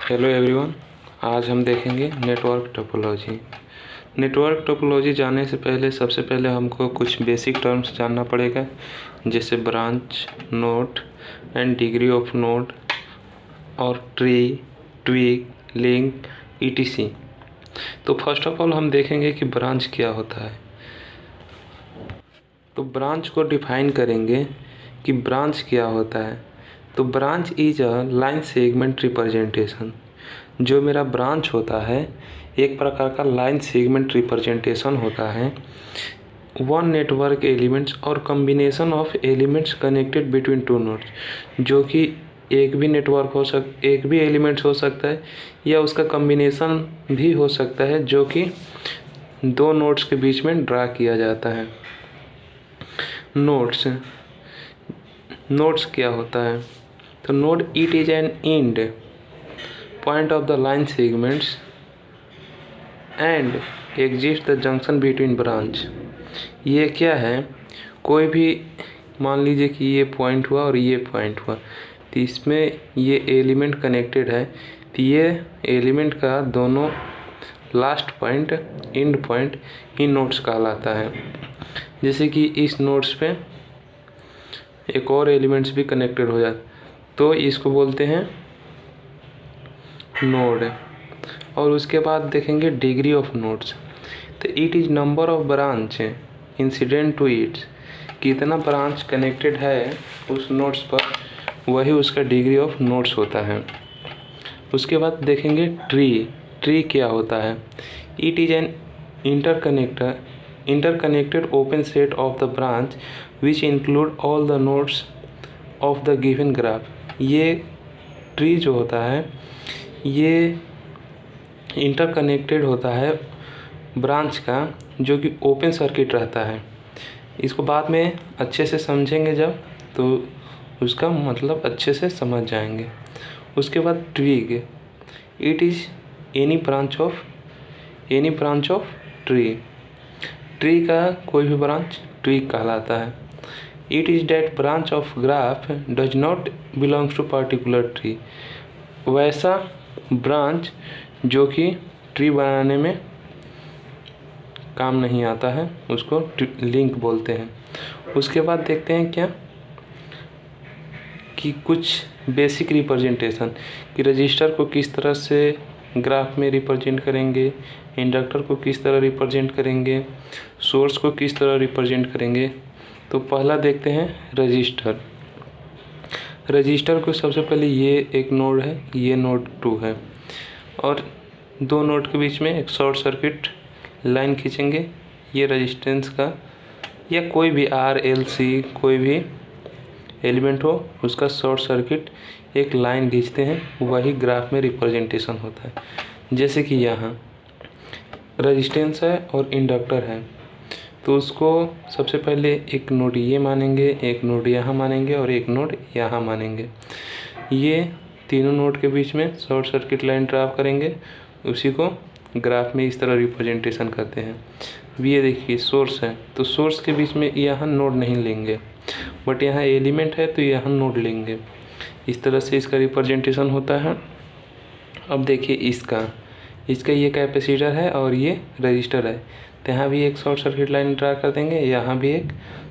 Hello everyone. आज हम देखेंगे नेटवर्क टोपोलॉजी। नेटवर्क टोपोलॉजी जानने से पहले सबसे पहले हमको कुछ बेसिक टर्म्स जानना पड़ेगा, जैसे branch, node and degree of node और ट्री, ट्वीक, लिंक, ईटीसी। तो फर्स्ट ऑफ ऑल हम देखेंगे कि ब्रांच क्या होता है। तो ब्रांच को डिफाइन करेंगे कि ब्रांच क्या होता है। तो branch is a line segment representation. जो मेरा ब्रांच होता है एक प्रकार का लाइन सेगमेंट रिप्रेजेंटेशन होता है। वन नेटवर्क एलिमेंट्स और combination of elements connected between two nodes, जो कि एक भी एलिमेंट्स हो सकता है या उसका कॉम्बिनेशन भी हो सकता है, जो कि दो नोड्स के बीच में ड्रा किया जाता है। नोड्स क्या होता है? तो node it is an and point of the line segments and exist the junction between branch. ये क्या है? कोई भी मान लीजिए कि ये पॉइंट हुआ और ये पॉइंट हुआ, तो इसमें ये एलिमेंट कनेक्टेड है, तो ये एलिमेंट का दोनों last point, and point he nodes कहलाता है। जैसे कि इस नोड्स पे एक और एलिमेंट्स भी कनेक्टेड हो जाते, तो इसको बोलते हैं नोड। और उसके बाद देखेंगे डिग्री ऑफ नोड्स। तो it is number of branch incident to its. कितना ब्रांच कनेक्टेड है उस नोड्स पर, वही उसका डिग्री ऑफ नोड्स होता है। उसके बाद देखेंगे ट्री क्या होता है? It is an interconnected open set of the branch which include all the nodes of the given graph। ये ट्री जो होता है ये इंटरकनेक्टेड होता है ब्रांच का, जो कि ओपन सर्किट रहता है। इसको बाद में अच्छे से समझेंगे जब, तो उसका मतलब अच्छे से समझ जाएंगे। उसके बाद twig, it is any branch of tree का कोई भी ब्रांच ट्वीक कहलाता है। It is that branch of graph does not belongs to particular tree. वैसा ब्रांच जो कि ट्री बनाने में काम नहीं आता है, उसको लिंक बोलते हैं। उसके बाद देखते हैं क्या कि कुछ बेसिक रिप्रेजेंटेशन, कि रजिस्टर को किस तरह से ग्राफ में रिप्रेजेंट करेंगे, इंडक्टर को किस तरह रिप्रेजेंट करेंगे, सोर्स को किस तरह रिप्रेजेंट करेंगे। तो पहला देखते हैं रजिस्टर को सबसे पहले ये एक नोड है, ये नोड 2 है, और दो नोड के बीच में एक शॉर्ट सर्किट लाइन खींचेंगे। ये रेजिस्टेंस का या कोई भी RLC कोई भी एलिमेंट हो उसका शॉर्ट सर्किट एक लाइन खींचते हैं, वही ग्राफ में रिप्रेजेंटेशन होता है। जैसे कि यहाँ रेजिस्टेंस है और इंडक्टर है, तो उसको सबसे पहले एक नोड ये मानेंगे, एक नोड यहाँ मानेंगे और एक नोड यहाँ मानेंगे। ये तीनों नोड के बीच में शॉर्ट सर्किट लाइन ड्रा करेंगे, उसी को ग्राफ में इस तरह रिप्रेजेंटेशन करते हैं। अब ये देखिए सोर्स है, तो सोर्स के बीच में यहाँ नोड नहीं लेंगे, बट यहाँ एलिमेंट है तो यहाँ नोड लेंगे। इस तरह से इसका रिप्रेजेंटेशन होता है। अब देखिए इसका ये कैपेसिटर है और ये रजिस्टर है, तो यहाँ भी एक शॉर्ट सर्किट लाइन ड्रा कर देंगे, यहाँ भी एक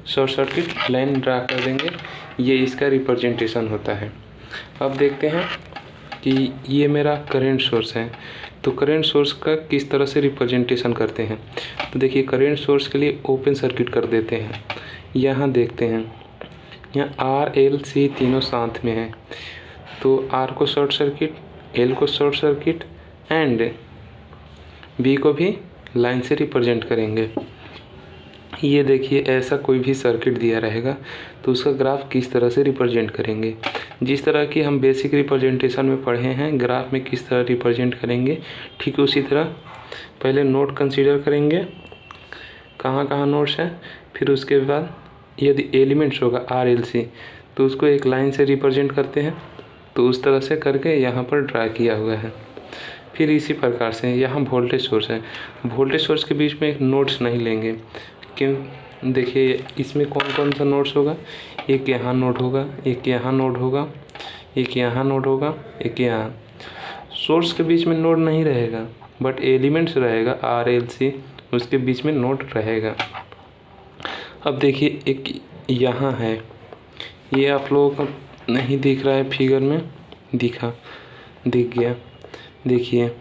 शॉर्ट सर्किट लाइन ड्रा कर देंगे। ये इसका रिप्रेजेंटेशन होता है। अब देखते हैं कि ये मेरा करंट सोर्स है, तो करंट सोर्स का किस तरह से रिप्रेजेंटेशन करते हैं। तो देखिए करंट सोर्स के लिए ओपन सर्किट कर देते हैं। यहाँ देखते हैं, यहाँ RLC तीनों साथ में है, तो R को शॉर्ट सर्किट, L को शॉर्ट सर्किट एंड B को भी लाइन से रिप्रेजेंट करेंगे। ये देखिए ऐसा कोई भी सर्किट दिया रहेगा तो उसका ग्राफ किस तरह से रिप्रेजेंट करेंगे। जिस तरह की हम बेसिक रिप्रेजेंटेशन में पढ़े हैं ग्राफ में किस तरह रिप्रेजेंट करेंगे, ठीक उसी तरह पहले नोड कंसीडर करेंगे, कहाँ कहाँ नोड्स हैं, फिर उसके बाद यदि एलिमेंट्स होगा RLC तो उसको एक लाइन से रिप्रेजेंट करते हैं, तो उस तरह से करके यहाँ पर ड्रा किया हुआ है। फिर इसी प्रकार से यहाँ वोल्टेज सोर्स है, वोल्टेज सोर्स के बीच में एक नोड्स नहीं लेंगे। क्यों? देखिए इसमें कौन कौन सा नोड्स होगा, एक यहाँ नोड होगा, एक यहाँ नोड होगा, एक यहाँ नोड होगा, एक यहाँ। सोर्स के बीच में नोड नहीं रहेगा, बट एलिमेंट्स रहेगा RLC, उसके बीच में नोड रहेगा। अब देखिए एक यहाँ है, ये आप लोगों को नहीं दिख रहा है फिगर में, दिख गया। देखिए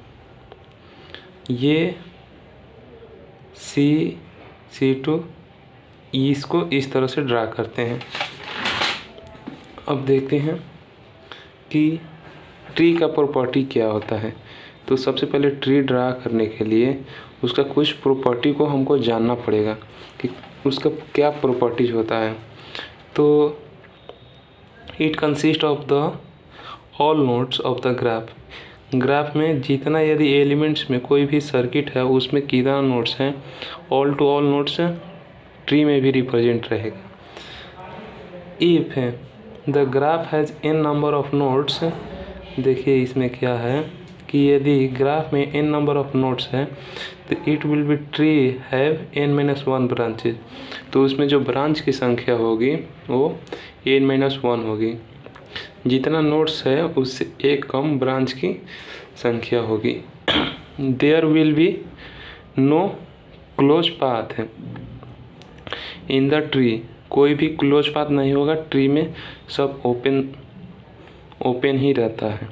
ये C2 इसको इस तरह से ड्रा करते हैं। अब देखते हैं कि ट्री का प्रॉपर्टी क्या होता है। तो सबसे पहले ट्री ड्रा करने के लिए उसका कुछ प्रॉपर्टी को हमको जानना पड़ेगा कि उसका क्या प्रॉपर्टीज होता है। तो it consist of the all nodes of the graph में जितना, यदि एलिमेंट्स में कोई भी सर्किट है उसमें कितना नोड्स हैं, all to all nodes tree में भी रिप्रेजेंट रहेगा। If the graph has n number of nodes, देखिए इसमें क्या है कि यदि ग्राफ में n नंबर ऑफ नोड्स है तो it will be tree have n-1 branches. तो उसमें जो ब्रांच की संख्या होगी वो n-1 होगी। जितना नोड्स है उससे एक कम ब्रांच की संख्या होगी। There will be no close path in the tree, कोई भी क्लोज पाथ नहीं होगा ट्री में, सब ओपन ही रहता है।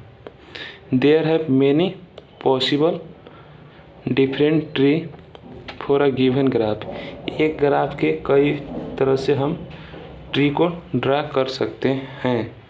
There have many possible different tree for a given graph, एक ग्राफ के कई तरह से हम ट्री को ड्रा कर सकते हैं।